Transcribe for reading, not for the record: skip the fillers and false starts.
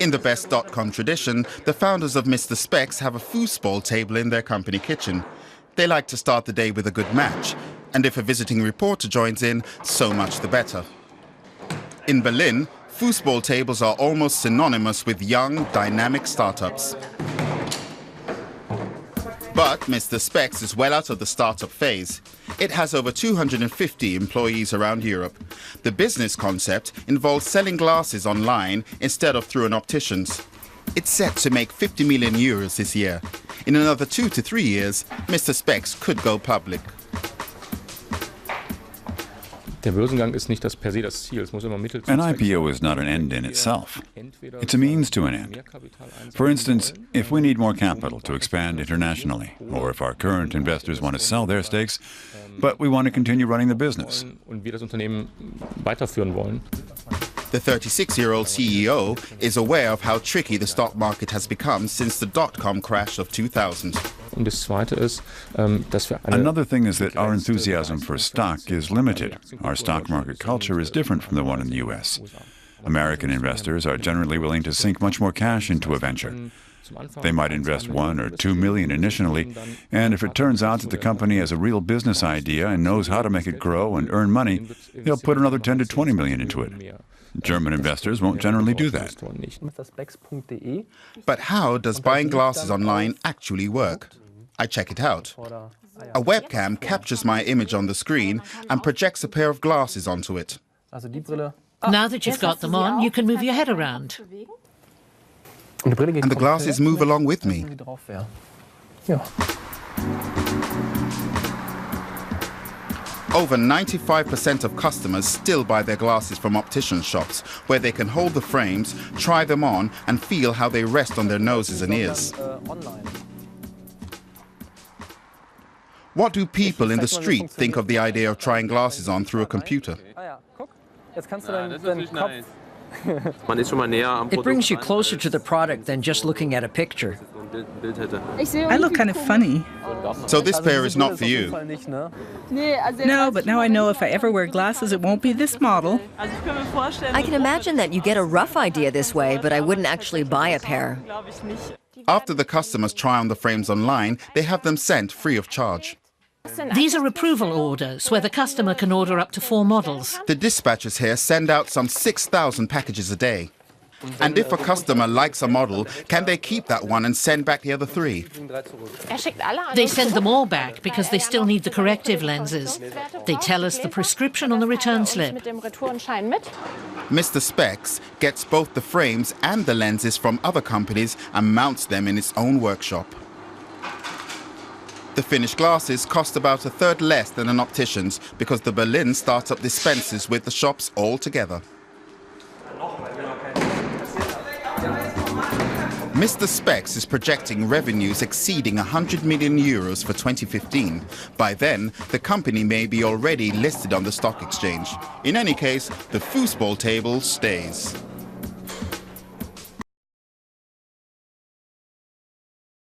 In the best dot-com tradition, the founders of Mr. Spex have a foosball table in their company kitchen. They like to start the day with a good match, and if a visiting reporter joins in, so much the better. In Berlin, foosball tables are almost synonymous with young, dynamic startups. But Mr. Spex is well out of the startup phase. It has over 250 employees around Europe. The business concept involves selling glasses online instead of through an optician's. It's set to make 50 million euros this year. In another 2 to 3 years, Mr. Spex could go public. Der Börsengang ist nicht das per se das Ziel. Es muss immer Mittel zum An Zweck IPO sein. is not an end in itself. It's a means to an end. For instance, if we need more capital to expand internationally, or if our current investors want to sell their stakes, but we want to continue running the business. Und wir das Unternehmen weiterführen wollen. The 36-year-old CEO is aware of how tricky the stock market has become since the dot-com crash of 2000. Und das Zweite ist, dass wir Another thing is that our enthusiasm for stock is limited. Our stock market culture is different from the one in the US. American investors are generally willing to sink much more cash into a venture. They might invest 1 or 2 million initially, and if it turns out that the company has a real business idea and knows how to make it grow and earn money, they'll put another 10 to 20 million into it. German investors won't generally do that. But how does buying glasses online actually work? I check it out. A webcam captures my image on the screen and projects a pair of glasses onto it. Now that you've got them on, you can move your head around. And the glasses move along with me. Over 95% of customers still buy their glasses from optician shops, where they can hold the frames, try them on, and feel how they rest on their noses and ears. What do people in the street think of the idea of trying glasses on through a computer? It brings you closer to the product than just looking at a picture. I look kind of funny. So this pair is not for you. No, but now I know if I ever wear glasses, it won't be this model. I can imagine that you get a rough idea this way, but I wouldn't actually buy a pair. After the customers try on the frames online, they have them sent free of charge. These are approval orders, where the customer can order up to 4 models. The dispatchers here send out some 6,000 packages a day. And if a customer likes a model, can they keep that one and send back the other 3? They send them all back because they still need the corrective lenses. They tell us the prescription on the return slip. Mr. Spex gets both the frames and the lenses from other companies and mounts them in its own workshop. The finished glasses cost about 1/3 less than an optician's because the Berlin startup dispenses with the shops altogether. Mr. Spex is projecting revenues exceeding 100 million euros for 2015. By then, the company may be already listed on the stock exchange. In any case, the foosball table stays.